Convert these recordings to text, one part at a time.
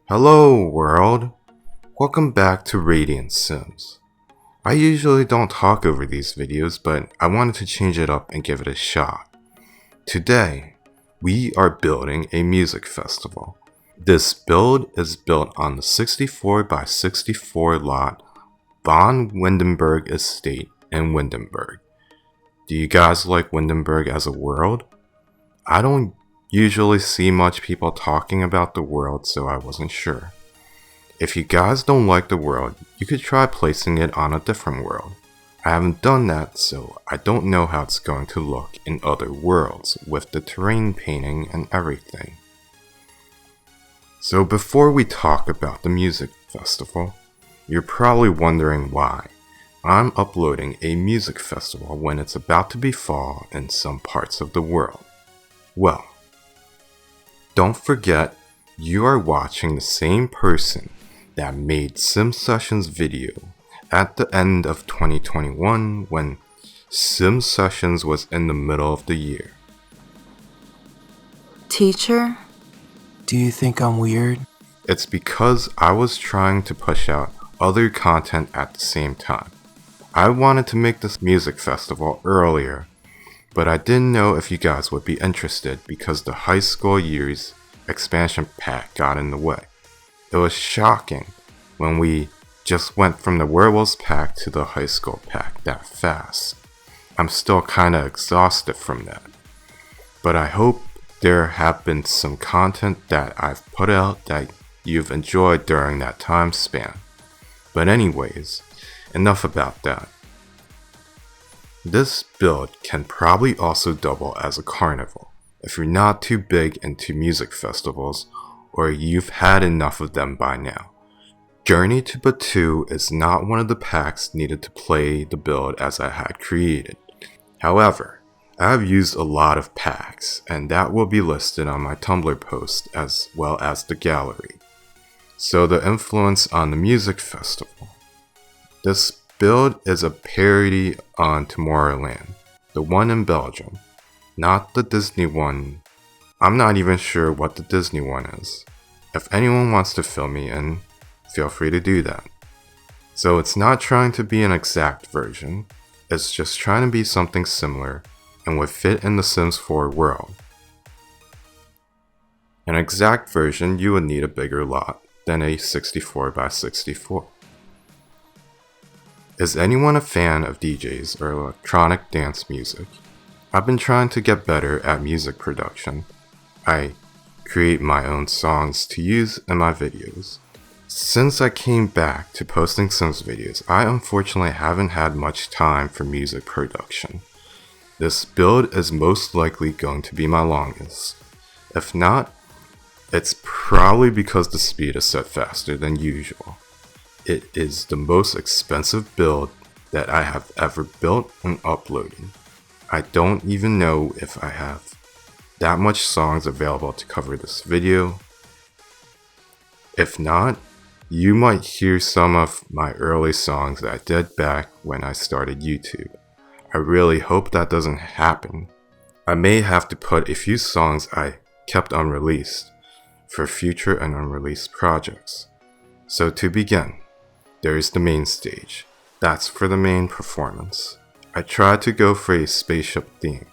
Hello world! Welcome back to Radiant Sims. I usually don't talk over these videos, but I wanted to change it up and give it a shot. Today, we are building a music festival. This build is built on the 64 by 64 lot Von Windenburg Estate in Windenburg. Do you guys like Windenburg as a world? I don't usually see much people talking about the world, so I wasn't sure. If you guys don't like the world, you could try placing it on a different world. I haven't done that, so I don't know how it's going to look in other worlds with the terrain painting and everything. So before we talk about the music festival, you're probably wondering why I'm uploading a music festival when it's about to be fall in some parts of the world. Well, don't forget you are watching the same person that made Sim Sessions video at the end of 2021 when Sim Sessions was in the middle of the year. Teacher? Do you think I'm weird? It's because I was trying to push out other content at the same time. I wanted to make this music festival earlier, but I didn't know if you guys would be interested because the high school year's expansion pack got in the way. It was shocking when we just went from the werewolves pack to the high school pack that fast. I'm still kinda exhausted from that. But I hope there have been some content that I've put out that you've enjoyed during that time span. But anyways, enough about that. This build can probably also double as a carnival if you're not too big into music festivals or you've had enough of them by now. Journey to Batu is not one of the packs needed to play the build as I had created. However, I have used a lot of packs and that will be listed on my Tumblr post as well as the gallery. So the influence on the music festival. This build is a parody on Tomorrowland, the one in Belgium, not the Disney one. I'm not even sure what the Disney one is. If anyone wants to fill me in, feel free to do that. So it's not trying to be an exact version, it's just trying to be something similar and would fit in the Sims 4 world. An exact version, you would need a bigger lot than a 64 by 64. Is anyone a fan of DJs or electronic dance music? I've been trying to get better at music production. I create my own songs to use in my videos. Since I came back to posting Sims videos, I unfortunately haven't had much time for music production. This build is most likely going to be my longest. If not, it's probably because the speed is set faster than usual. It is the most expensive build that I have ever built and uploaded. I don't even know if I have that much songs available to cover this video. If not, you might hear some of my early songs that I did back when I started YouTube. I really hope that doesn't happen. I may have to put a few songs I kept unreleased for future and unreleased projects. So to begin, there is the main stage. That's for the main performance. I tried to go for a spaceship theme.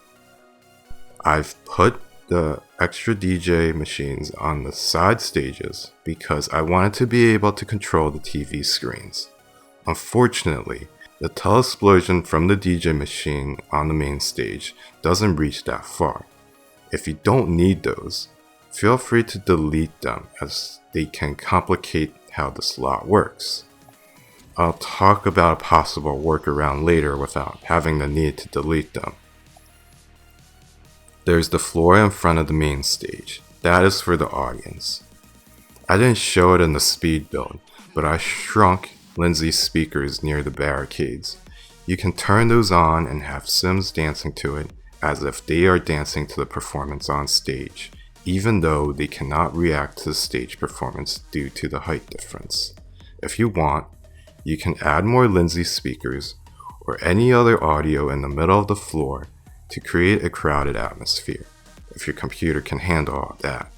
I've put the extra DJ machines on the side stages because I wanted to be able to control the TV screens. Unfortunately, the telesplosion from the DJ machine on the main stage doesn't reach that far. If you don't need those, feel free to delete them as they can complicate how the slot works. I'll talk about a possible workaround later without having the need to delete them. There's the floor in front of the main stage. That is for the audience. I didn't show it in the speed build, but I shrunk Lindsay's speakers near the barricades. You can turn those on and have Sims dancing to it as if they are dancing to the performance on stage, even though they cannot react to the stage performance due to the height difference. If you want, you can add more Lindsay speakers or any other audio in the middle of the floor to create a crowded atmosphere, if your computer can handle all that.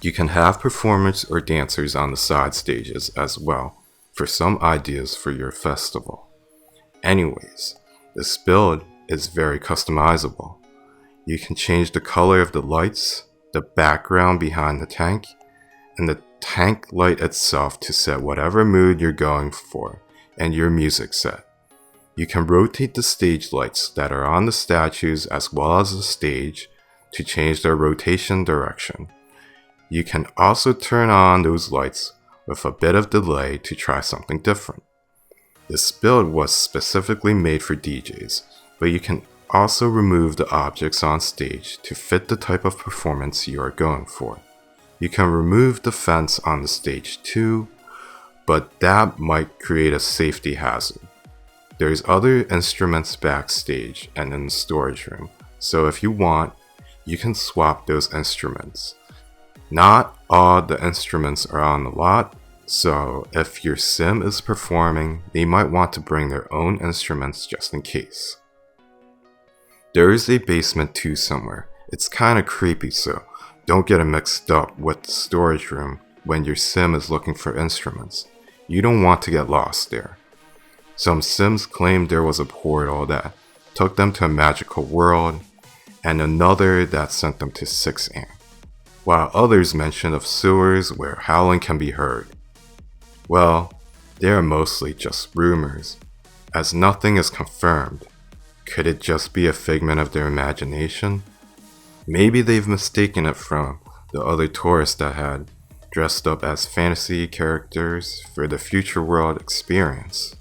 You can have performers or dancers on the side stages as well for some ideas for your festival. Anyways, this build is very customizable. You can change the color of the lights, the background behind the tank, and the tank light itself to set whatever mood you're going for and your music set. You can rotate the stage lights that are on the statues as well as the stage to change their rotation direction. You can also turn on those lights with a bit of delay to try something different. This build was specifically made for DJs, but you can also remove the objects on stage to fit the type of performance you are going for. You can remove the fence on the stage too, but that might create a safety hazard. There's other instruments backstage and in the storage room, so if you want, you can swap those instruments. Not all the instruments are on the lot, so if your sim is performing, they might want to bring their own instruments just in case. There is a basement too somewhere. It's kinda creepy, so don't get it mixed up with the storage room when your sim is looking for instruments. You don't want to get lost there. Some sims claimed there was a portal that took them to a magical world, and another that sent them to 6am, while others mentioned of sewers where howling can be heard. Well, they are mostly just rumors, as nothing is confirmed. Could it just be a figment of their imagination? Maybe they've mistaken it from the other tourists that had dressed up as fantasy characters for the future world experience.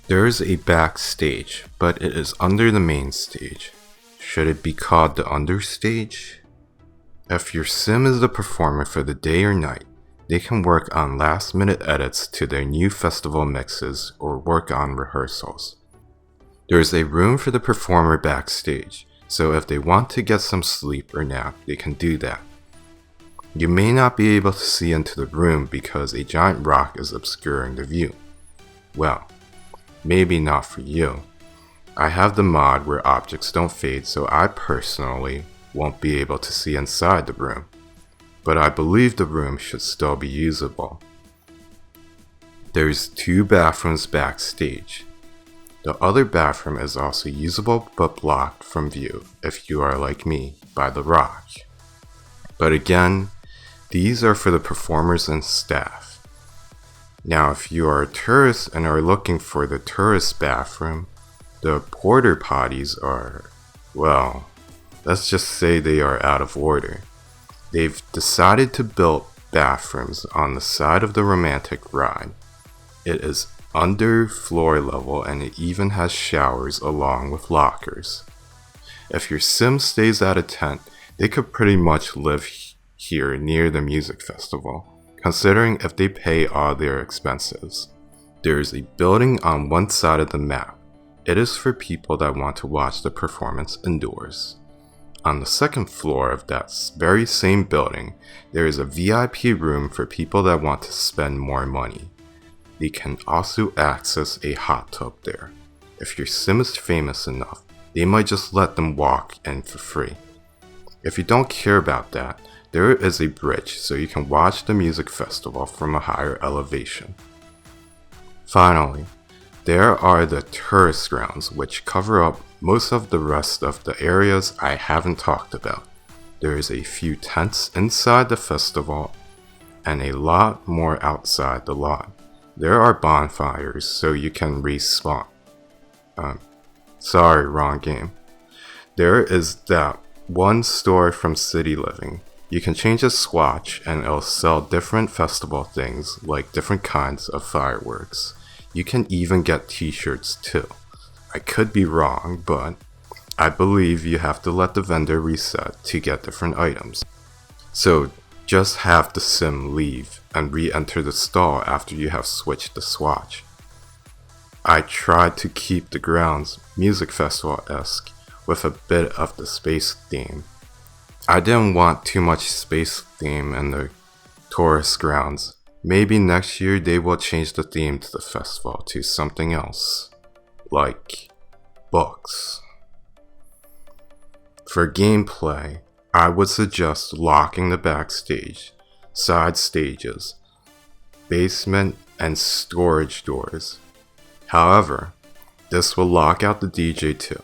There is a backstage, but it is under the main stage. Should it be called the understage? If your sim is the performer for the day or night, they can work on last minute edits to their new festival mixes or work on rehearsals. There is a room for the performer backstage, so if they want to get some sleep or nap, they can do that. You may not be able to see into the room because a giant rock is obscuring the view. Well, maybe not for you. I have the mod where objects don't fade, so I personally won't be able to see inside the room, but I believe the room should still be usable. There's 2 bathrooms backstage. The other bathroom is also usable but blocked from view if you are like me by the rock. But again, these are for the performers and staff. Now if you are a tourist and are looking for the tourist bathroom, the porter potties are, well, let's just say they are out of order. They've decided to build bathrooms on the side of the romantic ride. It is under floor level and it even has showers along with lockers. If your sim stays at a tent, they could pretty much live here near the music festival, considering if they pay all their expenses. There is a building on one side of the map. It is for people that want to watch the performance indoors. On the second floor of that very same building, there is a VIP room for people that want to spend more money. They can also access a hot tub there. If your sim is famous enough, they might just let them walk in for free. If you don't care about that, there is a bridge so you can watch the music festival from a higher elevation. Finally, there are the tourist grounds which cover up most of the rest of the areas I haven't talked about. There is a few tents inside the festival and a lot more outside the lot. There are bonfires so you can respawn. Sorry, wrong game. There is that one store from City Living. You can change a swatch and it'll sell different festival things like different kinds of fireworks. You can even get t-shirts too. I could be wrong, but I believe you have to let the vendor reset to get different items. So just have the sim leave and re-enter the stall after you have switched the swatch. I tried to keep the grounds music festival-esque with a bit of the space theme. I didn't want too much space theme in the tourist grounds. Maybe next year they will change the theme to the festival to something else, like books. For gameplay, I would suggest locking the backstage, side stages, basement, and storage doors. However, this will lock out the DJ too.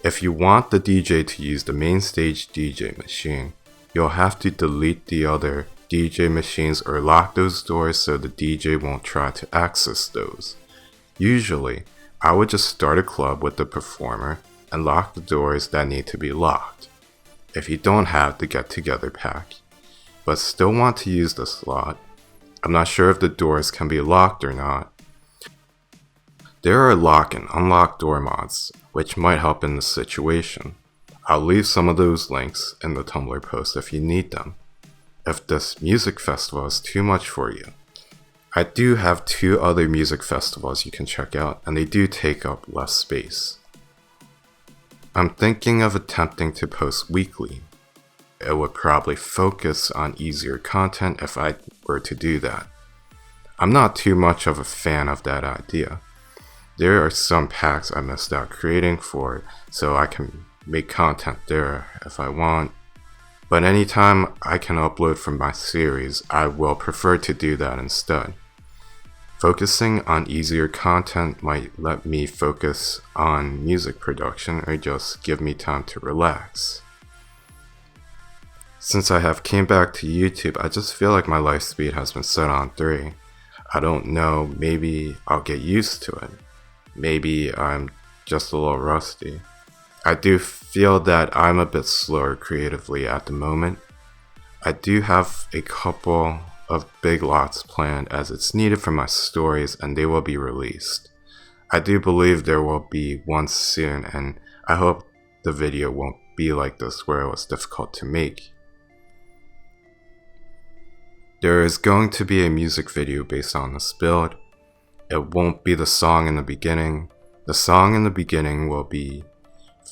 If you want the DJ to use the main stage DJ machine, you'll have to delete the other DJ machines or lock those doors so the DJ won't try to access those. Usually, I would just start a club with the performer and lock the doors that need to be locked. If you don't have the get-together pack, but still want to use the slot, I'm not sure if the doors can be locked or not. There are lock and unlock door mods, which might help in this situation. I'll leave some of those links in the Tumblr post if you need them. If this music festival is too much for you, I do have 2 other music festivals you can check out, and they do take up less space. I'm thinking of attempting to post weekly. It would probably focus on easier content if I were to do that. I'm not too much of a fan of that idea. There are some packs I missed out creating for it, so I can make content there if I want. But anytime I can upload from my series, I will prefer to do that instead. Focusing on easier content might let me focus on music production or just give me time to relax. Since I have came back to YouTube, I just feel like my life speed has been set on 3. I don't know, maybe I'll get used to it. Maybe I'm just a little rusty. I do feel that I'm a bit slower creatively at the moment. I do have a couple of big lots planned as it's needed for my stories and they will be released. I do believe there will be one soon and I hope the video won't be like this where it was difficult to make. There is going to be a music video based on this build. It won't be the song in the beginning. The song in the beginning will be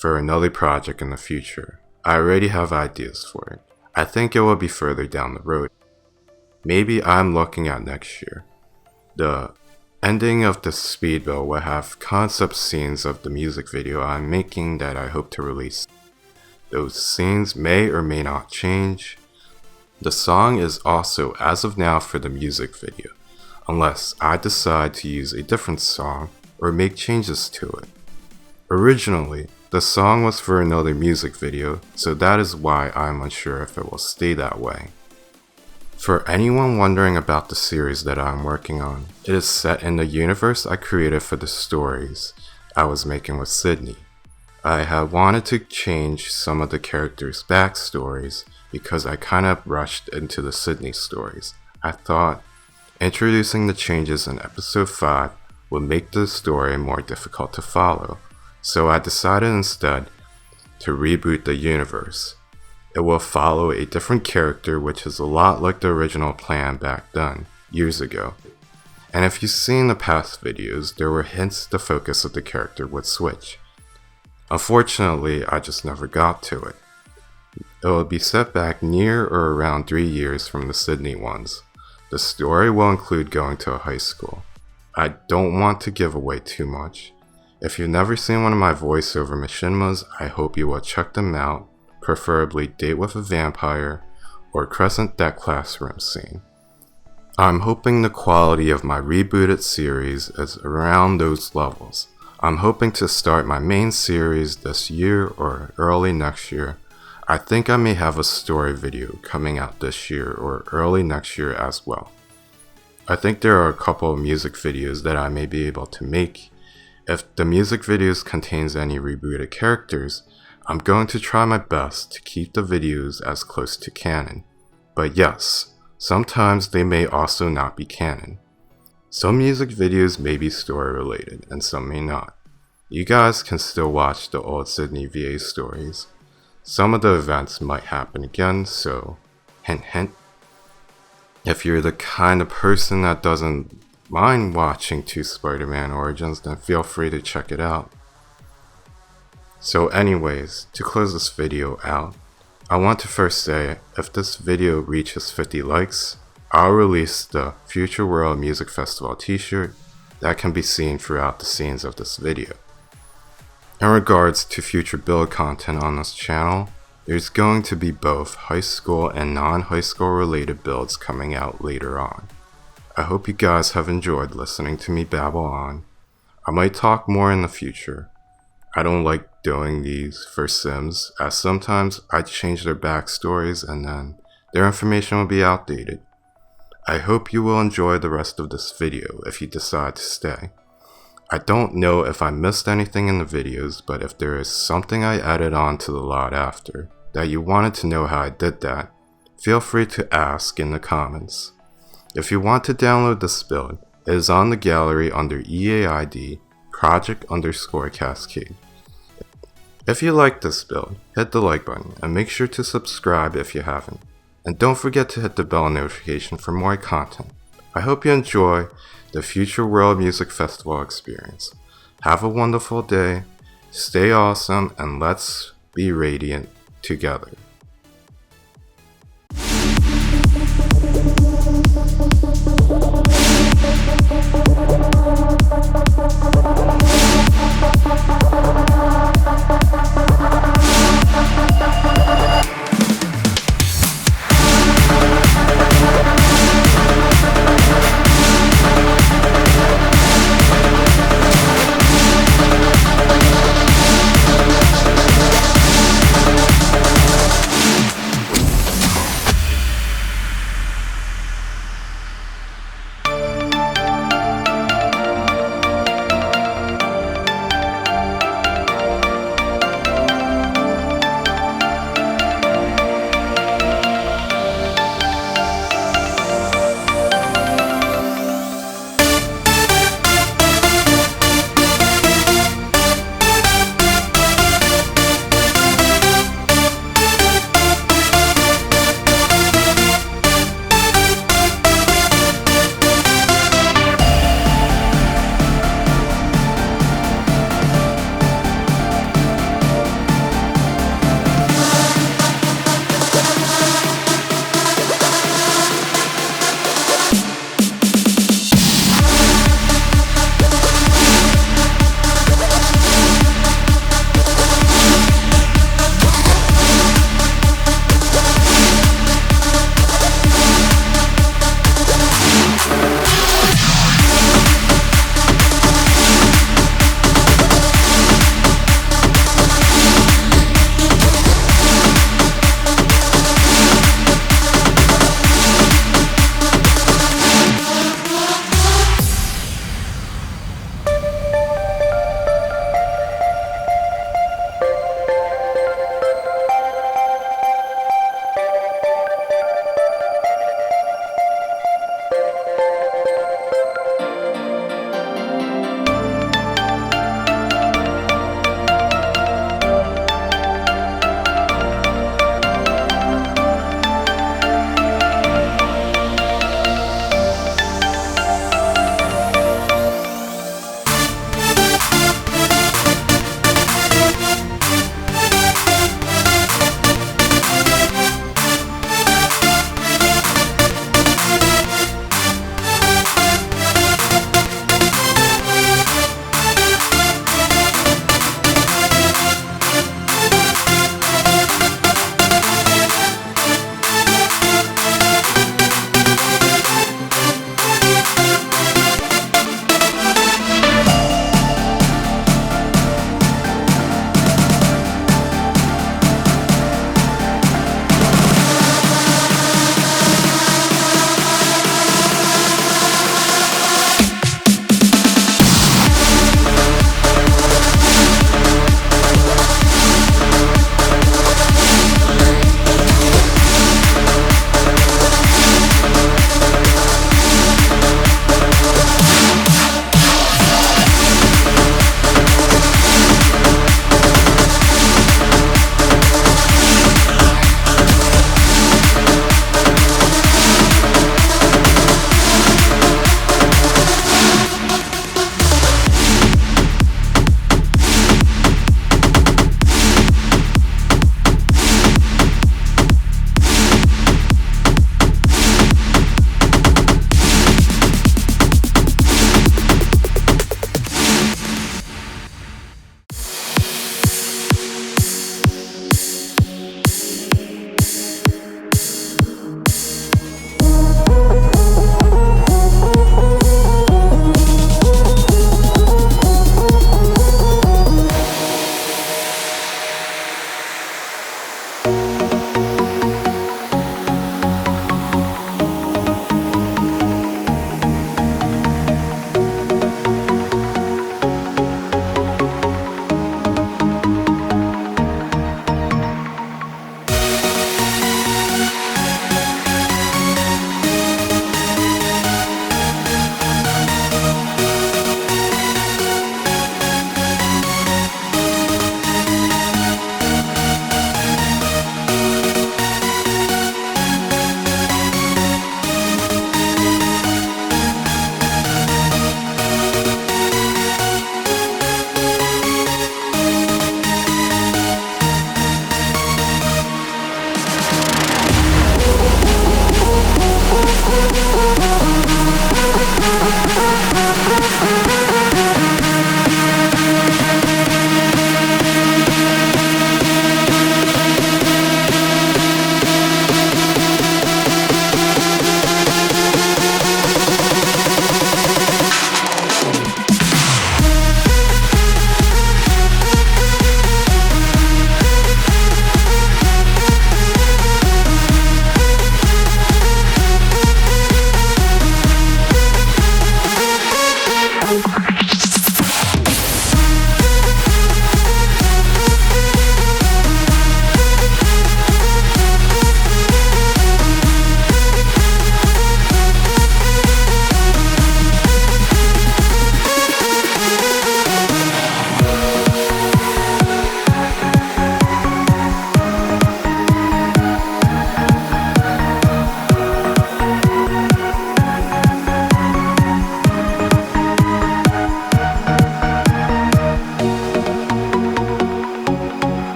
for another project in the future. I already have ideas for it. I think it will be further down the road. Maybe I'm looking at next year. The ending of the speed build will have concept scenes of the music video I'm making that I hope to release. Those scenes may or may not change. The song is also as of now for the music video, unless I decide to use a different song or make changes to it. Originally, the song was for another music video, so that is why I'm unsure if it will stay that way. For anyone wondering about the series that I'm working on, it is set in the universe I created for the stories I was making with Sydney. I had wanted to change some of the characters' backstories because I kind of rushed into the Sydney stories. I thought introducing the changes in episode 5 would make the story more difficult to follow, so I decided instead to reboot the universe. It will follow a different character which is a lot like the original plan back then, years ago. And if you've seen the past videos, there were hints the focus of the character would switch. Unfortunately, I just never got to it. It will be set back near or around 3 years from the Sydney ones. The story will include going to a high school. I don't want to give away too much. If you've never seen one of my voiceover machinimas, I hope you will check them out, preferably Date with a Vampire or Crescent That Classroom Scene. I'm hoping the quality of my rebooted series is around those levels. I'm hoping to start my main series this year or early next year. I think I may have a story video coming out this year or early next year as well. I think there are a couple of music videos that I may be able to make. If the music videos contains any rebooted characters, I'm going to try my best to keep the videos as close to canon. But yes, sometimes they may also not be canon. Some music videos may be story related and some may not. You guys can still watch the old Sydney VA stories. Some of the events might happen again, so hint hint. If you're the kind of person that doesn't mind watching 2 Spider-Man origins, then feel free to check it out. So anyways, to close this video out, I want to first say if this video reaches 50 likes, I'll release the Future World Music Festival t-shirt that can be seen throughout the scenes of this video. In regards to future build content on this channel, There's going to be both high school and non-high school related builds coming out later on. I hope you guys have enjoyed listening to me babble on. I might talk more in the future. I don't like doing these for Sims, as sometimes I change their backstories and then their information will be outdated. I hope you will enjoy the rest of this video if you decide to stay. I don't know if I missed anything in the videos, but if there is something I added on to the lot after that you wanted to know how I did that, feel free to ask in the comments. If you want to download this build, it is on the gallery under EAID project_cascade. If you like this build, hit the like button and make sure to subscribe if you haven't. And don't forget to hit the bell notification for more content. I hope you enjoy the Future World Music Festival experience. Have a wonderful day, stay awesome, and let's be radiant together.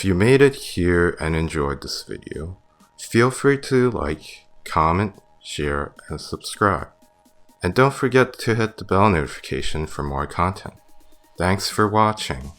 If you made it here and enjoyed this video, feel free to like, comment, share, and subscribe. And don't forget to hit the bell notification for more content. Thanks for watching.